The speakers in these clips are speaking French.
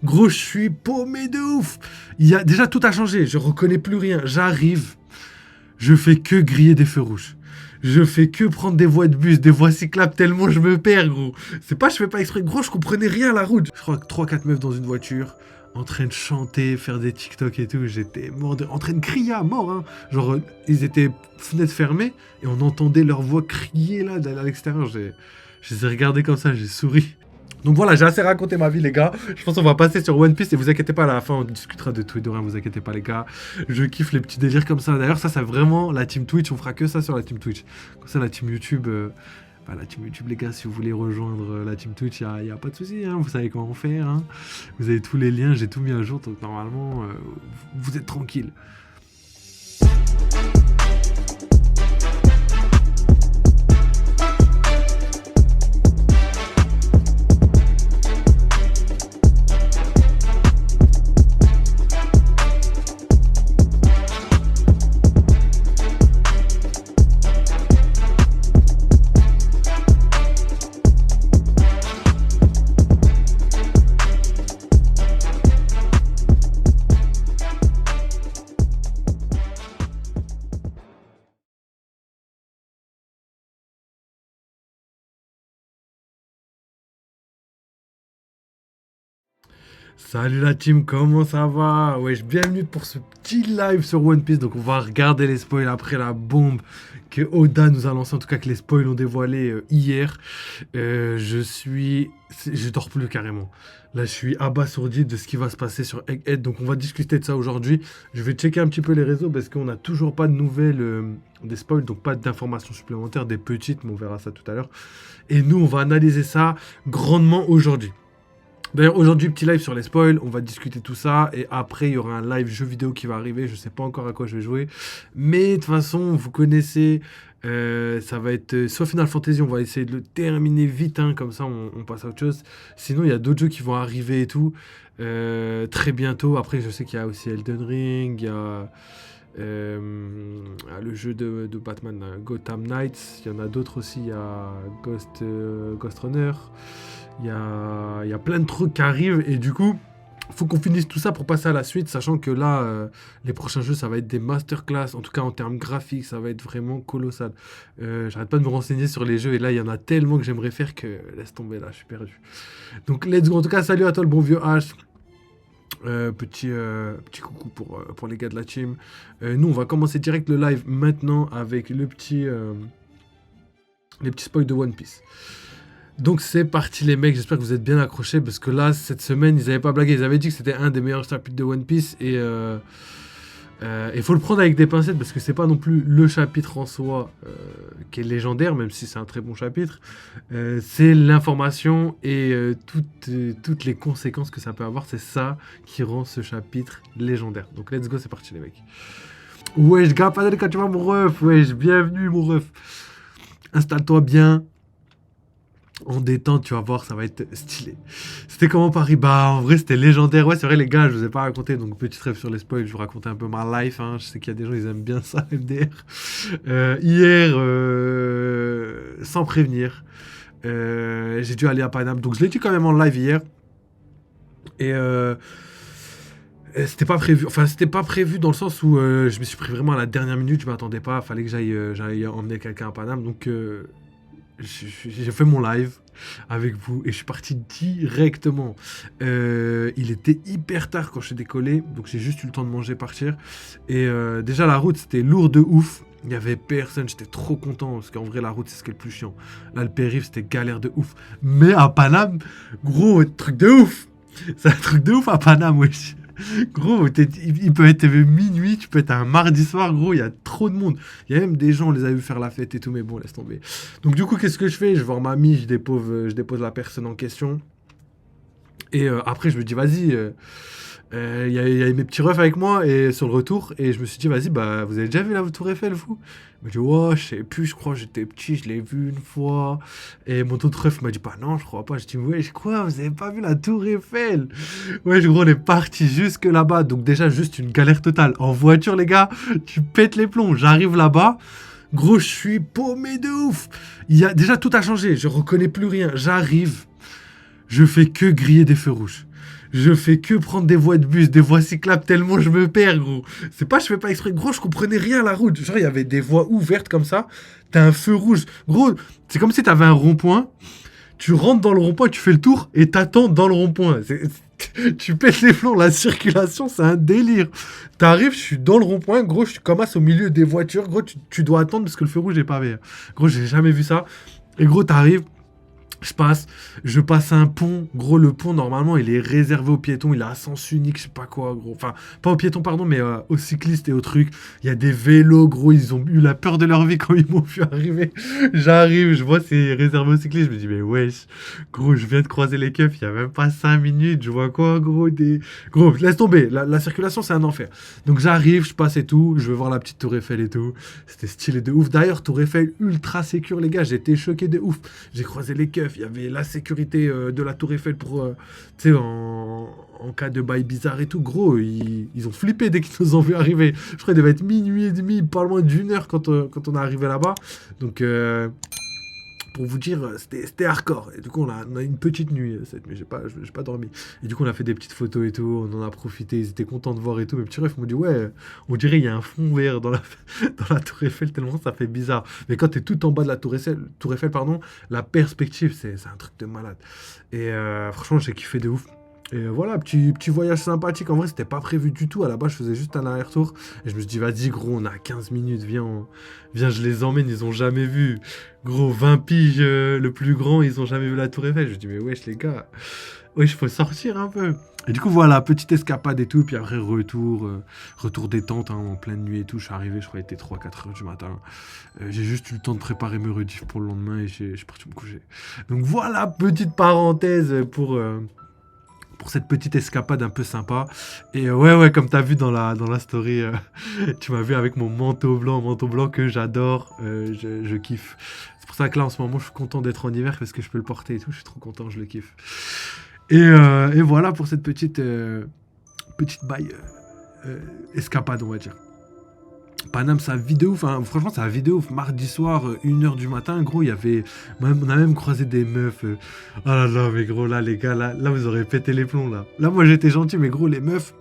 Gros, je suis paumé de ouf. Déjà, tout a changé. Je reconnais plus rien. J'arrive. Je fais que griller des feux rouges. Je fais que prendre des voies de bus, des voies cyclables tellement je me perds, gros. C'est pas, je fais pas exprès. Gros, je comprenais rien à la route. Je crois que 3-4 meufs dans une voiture, en train de chanter, faire des TikTok et tout. J'étais mort en train de crier à mort, hein. Genre, ils étaient fenêtres fermées et on entendait leur voix crier là, à l'extérieur. Je les ai regardés comme ça, j'ai souri. Donc voilà, j'ai assez raconté ma vie, les gars. Je pense qu'on va passer sur One Piece et vous inquiétez pas, à la fin, on discutera de tout et de rien, vous inquiétez pas, les gars. Je kiffe les petits délires comme ça. D'ailleurs, ça, c'est vraiment la team Twitch. On fera que ça sur la team Twitch. Comme ça, la team YouTube, la team YouTube, les gars, si vous voulez rejoindre la team Twitch, y a pas de souci, hein, vous savez comment faire. Hein. Vous avez tous les liens, j'ai tout mis à jour, donc normalement, vous êtes tranquille. Salut la team, comment ça va? Wesh, bienvenue pour ce petit live sur One Piece. Donc on va regarder les spoils après la bombe que Oda nous a lancée, en tout cas que les spoils ont dévoilé hier. Je dors plus carrément. Là je suis abasourdi de ce qui va se passer sur Egghead. Donc on va discuter de ça aujourd'hui. Je vais checker un petit peu les réseaux parce qu'on n'a toujours pas de nouvelles des spoils. Donc pas d'informations supplémentaires, des petites, mais on verra ça tout à l'heure. Et nous on va analyser ça grandement aujourd'hui. D'ailleurs, aujourd'hui, petit live sur les spoils, on va discuter tout ça, et après, il y aura un live jeu vidéo qui va arriver, je sais pas encore à quoi je vais jouer, mais de toute façon, vous connaissez, ça va être soit Final Fantasy, on va essayer de le terminer vite, hein, comme ça, on passe à autre chose, sinon, il y a d'autres jeux qui vont arriver et tout, très bientôt, après, je sais qu'il y a aussi Elden Ring, il y a... le jeu de Batman, Gotham Knights, il y en a d'autres aussi, il y a Ghost Runner, il y a plein de trucs qui arrivent et du coup, faut qu'on finisse tout ça pour passer à la suite, sachant que là, les prochains jeux, ça va être des masterclass, en tout cas en termes graphiques, ça va être vraiment colossal. J'arrête pas de me renseigner sur les jeux et là, il y en a tellement que j'aimerais faire que laisse tomber là, je suis perdu. Donc let's go, en tout cas, salut à toi le bon vieux H. Petit coucou pour les gars de la team. Nous, on va commencer direct le live maintenant avec les petits spoils de One Piece. Donc c'est parti les mecs, j'espère que vous êtes bien accrochés parce que là, cette semaine, ils avaient pas blagué. Ils avaient dit que c'était un des meilleurs chapitres de One Piece et il faut le prendre avec des pincettes parce que c'est pas non plus le chapitre en soi qui est légendaire, même si c'est un très bon chapitre. C'est l'information et toutes les conséquences que ça peut avoir. C'est ça qui rend ce chapitre légendaire. Donc let's go, c'est parti les mecs. Wesh, gars, pas quand tu vas mon ref. Wesh, bienvenue mon ref. Installe-toi bien. En détente, tu vas voir, ça va être stylé. C'était comment Paris? Bah, en vrai, c'était légendaire. Ouais, c'est vrai, les gars, je vous ai pas raconté. Donc, petite rêve sur les spoils, je vous racontais un peu ma life. Hein. Je sais qu'il y a des gens, ils aiment bien ça, MDR. Hier, sans prévenir, j'ai dû aller à Paname. Donc, je l'ai dit quand même en live hier. Et c'était pas prévu. Enfin, c'était pas prévu dans le sens où je me suis pris vraiment à la dernière minute. Je m'attendais pas. Fallait que j'aille emmener quelqu'un à Paname. Donc, j'ai fait mon live avec vous et je suis parti directement. Il était hyper tard quand je suis décollé, donc j'ai juste eu le temps de manger, partir. Et déjà la route c'était lourd de ouf. Il n'y avait personne, j'étais trop content parce qu'en vrai la route c'est ce qui est le plus chiant. Là le périph' c'était galère de ouf. Mais à Paname, gros, truc de ouf. C'est un truc de ouf à Paname, wesh. Gros, il peut être minuit, tu peux être un mardi soir, gros, il y a trop de monde. Il y a même des gens, on les a vu faire la fête et tout, mais bon, laisse tomber. Donc du coup, qu'est-ce que je fais? Je vais voir mamie, je dépose la personne en question. Et après, je me dis, vas-y, il y a mes petits refs avec moi et sur le retour. Et je me suis dit, vas-y, bah, vous avez déjà vu la Tour Eiffel, vous? Il m'a dit, ouais, je sais plus, je crois, j'étais petit, je l'ai vu une fois. Et mon autre ref m'a dit, bah non, je crois pas. Je dis, ouais, quoi, vous avez pas vu la Tour Eiffel? Ouais, gros, on est parti jusque là-bas. Donc déjà, juste une galère totale. En voiture, les gars, tu pètes les plombs. J'arrive là-bas. Gros, je suis paumé de ouf. Déjà, tout a changé. Je reconnais plus rien. J'arrive. Je fais que griller des feux rouges. Je fais que prendre des voies de bus, des voies cyclables tellement je me perds, gros. C'est pas, je fais pas exprès. Gros, je comprenais rien à la route. Genre, il y avait des voies ouvertes comme ça. T'as un feu rouge. Gros, c'est comme si t'avais un rond-point. Tu rentres dans le rond-point, tu fais le tour et t'attends dans le rond-point. Tu pètes les plombs, la circulation, c'est un délire. T'arrives, je suis dans le rond-point, gros, je commence au milieu des voitures. Gros, tu dois attendre parce que le feu rouge est pavé. Gros, j'ai jamais vu ça. Et gros, t'arrives, je passe un pont. Gros, le pont, normalement, il est réservé aux piétons. Il a à sens unique, je sais pas quoi, gros. Enfin, pas aux piétons, pardon, mais aux cyclistes et aux trucs. Il y a des vélos, gros. Ils ont eu la peur de leur vie quand ils m'ont vu arriver. J'arrive, je vois c'est réservé aux cyclistes. Je me dis, mais wesh, gros, je viens de croiser les keufs. Il y a même pas 5 minutes. Je vois quoi, gros, Gros, laisse tomber. La circulation, c'est un enfer. Donc, j'arrive, je passe et tout. Je vais voir la petite Tour Eiffel et tout. C'était stylé de ouf. D'ailleurs, Tour Eiffel, ultra sécure, les gars. J'étais choqué de ouf. J'ai croisé les keufs. Il y avait la sécurité de la Tour Eiffel pour, tu sais, en cas de bail bizarre et tout. Gros, ils ont flippé dès qu'ils nous ont vu arriver. Je crois qu'il devait être minuit et demi, pas loin d'une heure quand on est arrivé là-bas. Donc, pour vous dire, c'était hardcore. Et du coup, on a une petite nuit, cette nuit. J'ai pas dormi. Et du coup, on a fait des petites photos et tout. On en a profité. Ils étaient contents de voir et tout. Mes petits refs m'ont dit, ouais, on dirait il y a un fond vert dans dans la Tour Eiffel, tellement ça fait bizarre. Mais quand t'es tout en bas de la Tour Eiffel, pardon, la perspective, c'est un truc de malade. Et franchement, j'ai kiffé de ouf. Et voilà, petit voyage sympathique. En vrai, c'était pas prévu du tout. À la base, je faisais juste un aller-retour. Et je me suis dit, vas-y, gros, on a 15 minutes. Viens, je les emmène. Ils ont jamais vu. Gros, 20 piges, le plus grand, ils ont jamais vu la Tour Eiffel. Je me dis, mais wesh, les gars, wesh, faut sortir un peu. Et du coup, voilà, petite escapade et tout. Puis après, retour détente, hein, en pleine nuit et tout. Je suis arrivé, je crois, il était 3-4 heures du matin. J'ai juste eu le temps de préparer mes rediffs pour le lendemain et je suis parti me coucher. Donc voilà, petite parenthèse pour cette petite escapade un peu sympa. Et ouais, comme t'as vu dans la story, tu m'as vu avec mon manteau blanc que j'adore, je kiffe. C'est pour ça que là, en ce moment, je suis content d'être en hiver parce que je peux le porter et tout, je suis trop content, je le kiffe. Et voilà pour cette petite bail escapade, on va dire. Paname, ça a vidé ouf, hein. Franchement, ça a vidé ouf. Mardi soir, 1h du matin, gros, il y avait. On a même croisé des meufs. Oh là là, mais gros, là, les gars, là, vous aurez pété les plombs, là. Là, moi, j'étais gentil, mais gros, les meufs,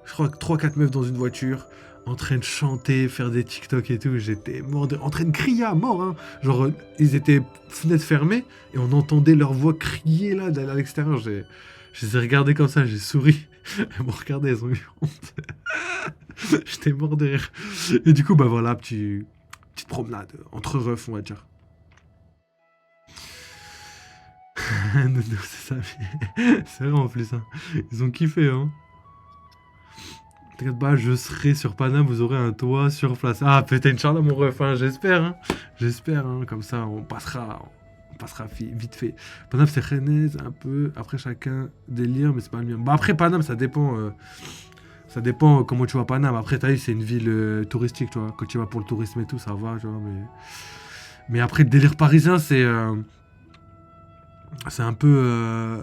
je crois que 3-4 meufs dans une voiture, en train de chanter, faire des TikTok et tout. J'étais mort en train de crier à mort, hein. Genre, ils étaient fenêtres fermées et on entendait leur voix crier, là, à l'extérieur. Je les ai regardés comme ça, j'ai souri. Elles m'ont regardé, elles ont eu honte. J'étais mort de rire. Et du coup, bah voilà, petite promenade entre refs, on va dire. Nono, c'est ça. C'est vrai en plus, hein. Ils ont kiffé, hein. T'inquiète pas, je serai sur Paname, vous aurez un toit sur place. Ah, peut-être Inch'Allah, mon ref, hein, j'espère, hein. J'espère, hein, comme ça, on passera vite fait. Paname, c'est Rennes, un peu. Après, chacun délire, mais c'est pas le mien. Bah, après, Paname, ça dépend. Ça dépend comment tu vois Paname. Après, t'as vu, c'est une ville touristique, tu vois. Quand tu vas pour le tourisme et tout, ça va, tu vois. Mais après, le délire parisien, c'est un peu.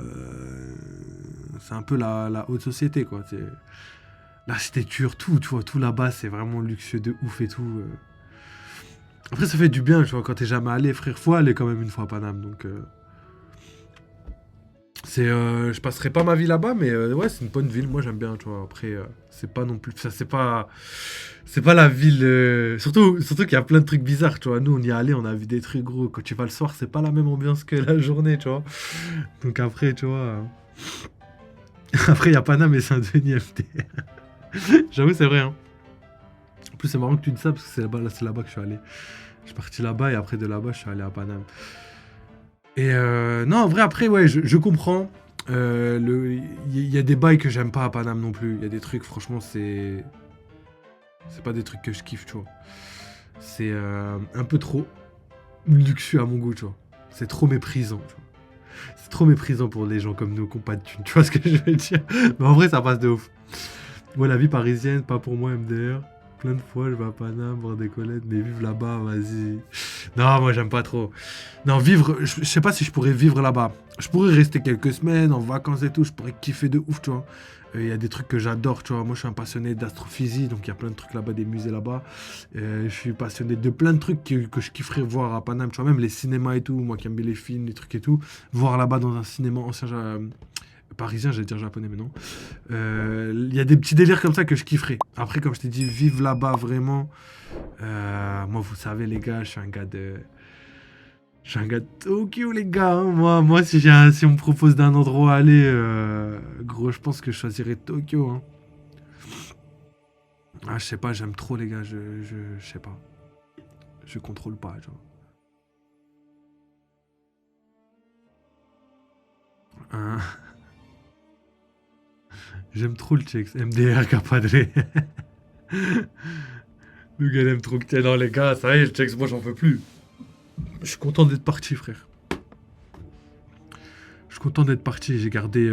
C'est un peu la haute société, quoi. C'est l'architecture, tout, tu vois. Tout là-bas, c'est vraiment luxueux de ouf et tout. Après, ça fait du bien, tu vois. Quand t'es jamais allé, frère, faut aller quand même une fois à Paname. Donc. Je passerai pas ma vie là-bas, mais ouais, c'est une bonne ville. Moi, j'aime bien, tu vois. Après, c'est pas non plus. Ça, c'est pas la ville. Surtout qu'il y a plein de trucs bizarres, tu vois. Nous, on y est allé, on a vu des trucs gros. Quand tu vas le soir, c'est pas la même ambiance que la journée, tu vois. Donc après, tu vois. Après, il y a Paname et Saint-Denis FDR. J'avoue, c'est vrai, hein. En plus, c'est marrant que tu dis ça parce que c'est là-bas que je suis allé. Je suis parti là-bas et après de là-bas, je suis allé à Paname. Et non, en vrai, après, ouais, je comprends. Il y a des bails que j'aime pas à Paname non plus. Il y a des trucs, franchement, c'est pas des trucs que je kiffe, tu vois. C'est un peu trop luxueux à mon goût, tu vois. C'est trop méprisant, tu vois. C'est trop méprisant pour les gens comme nous qui ont pas de thunes. Tu vois ce que je veux dire? Mais en vrai, ça passe de ouf. Ouais, la vie parisienne, pas pour moi, MDR. Plein de fois, je vais à Paname voir des collègues, mais vivre là-bas, vas-y. Non, moi, j'aime pas trop. Non, vivre, je sais pas si je pourrais vivre là-bas. Je pourrais rester quelques semaines en vacances et tout, je pourrais kiffer de ouf, tu vois. Il y a des trucs que j'adore, tu vois. Moi, je suis un passionné d'astrophysique, donc il y a plein de trucs là-bas, des musées là-bas. Je suis passionné de plein de trucs que je kifferais voir à Paname, tu vois. Même les cinémas et tout, moi qui aime bien les films, les trucs et tout. Voir là-bas dans un cinéma ancien, Parisien, j'allais dire japonais, mais non. Il y a des petits délires comme ça que je kifferais. Après, comme je t'ai dit, vivre là-bas vraiment. Moi, vous savez, les gars, je suis un gars de. Je suis un gars de Tokyo, les gars, hein. Moi si on me propose d'un endroit à aller, gros, je pense que je choisirais Tokyo, hein. Ah, je sais pas, j'aime trop, les gars, je sais pas. Je contrôle pas, genre. Hein. J'aime trop le Chex, MDR Capadré. Le gars, il aime trop que t'es dans les gars, ça y est, le Chex, moi, j'en peux plus. Je suis content d'être parti, frère. Je suis content d'être parti. J'ai gardé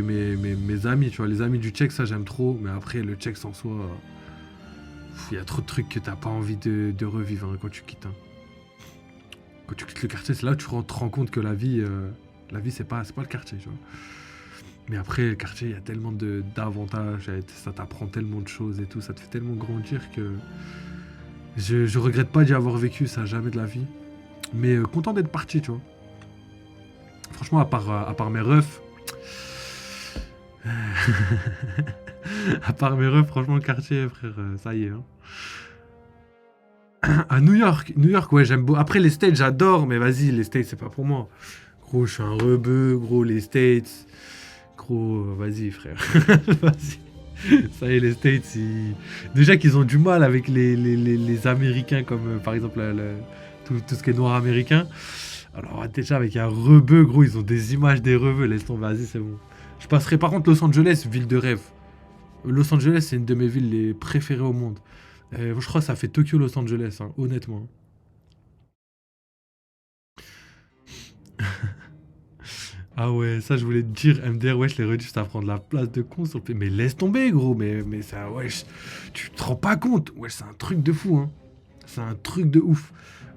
mes amis, tu vois. Les amis du Chex, ça, j'aime trop. Mais après, le Chex en soi, il y a trop de trucs que t'as pas envie de revivre, hein, quand tu quittes, hein. Quand tu quittes le quartier, c'est là que te rends compte que la vie, c'est pas le quartier, tu vois. Mais après, le quartier, il y a tellement d'avantages, ça t'apprend tellement de choses et tout, ça te fait tellement grandir que je regrette pas d'y avoir vécu ça, jamais de la vie. Mais content d'être parti, tu vois. Franchement, à part mes refs, à part mes refs, franchement, le quartier, frère, ça y est, hein. À New York, ouais, j'aime beaucoup. Après, les States, j'adore, mais vas-y, les States, c'est pas pour moi. Gros, je suis un rebeu, gros, les States. Gros, vas-y, frère. Vas-y. Ça y est, les States, déjà qu'ils ont du mal avec les Américains, comme par exemple tout ce qui est noir américain. Alors, déjà, avec un rebeu, gros, ils ont des images des rebeux. Laisse tomber, vas-y, c'est bon. Je passerai par contre Los Angeles, ville de rêve. Los Angeles, c'est une de mes villes les préférées au monde. Je crois que ça fait Tokyo, Los Angeles, hein, honnêtement. Ah ouais, ça je voulais te dire, MDR, wesh, les rediffs, ça prend de la place de con sur le Mais laisse tomber, gros, mais ça, wesh, tu te rends pas compte. Wesh, c'est un truc de fou, hein. C'est un truc de ouf.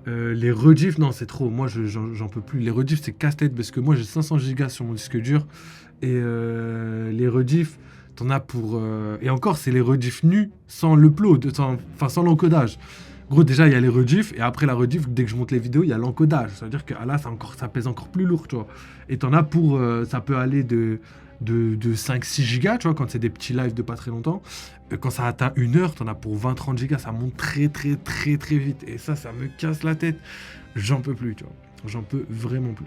Les rediffs, non, c'est trop. Moi, j'en peux plus. Les rediffs, c'est casse-tête parce que moi, j'ai 500 gigas sur mon disque dur. Et les rediffs, t'en as pour. Et encore, c'est les rediffs nus sans l'upload, enfin sans l'encodage. Gros, déjà, il y a les rediffs, et après la rediff, dès que je monte les vidéos, il y a l'encodage. Ça veut dire que là, ça pèse encore plus lourd, tu vois. Et t'en as pour. Ça peut aller de 5-6 gigas, tu vois, quand c'est des petits lives de pas très longtemps. Quand ça atteint 1 heure, t'en as pour 20-30 gigas. Ça monte très, très, très, très vite. Et ça me casse la tête. J'en peux plus, tu vois. J'en peux vraiment plus.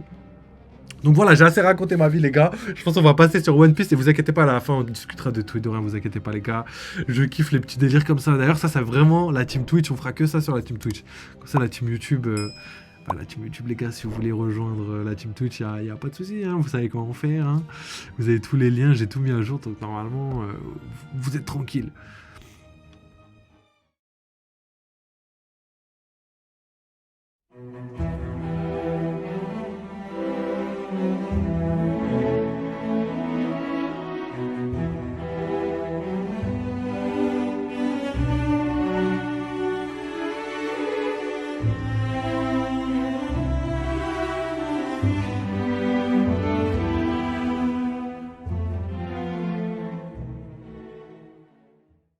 Donc voilà, j'ai assez raconté ma vie, les gars. Je pense qu'on va passer sur One Piece et vous inquiétez pas, à la fin, on discutera de tout et de rien. Vous inquiétez pas, les gars. Je kiffe les petits délires comme ça. D'ailleurs, ça, c'est vraiment la team Twitch. On fera que ça sur la team Twitch. Comme ça, la team YouTube. La team YouTube, les gars, si vous voulez rejoindre la team Twitch, y a pas de souci, hein. Vous savez comment faire, hein. Vous avez tous les liens, j'ai tout mis à jour. Donc normalement, vous êtes tranquille.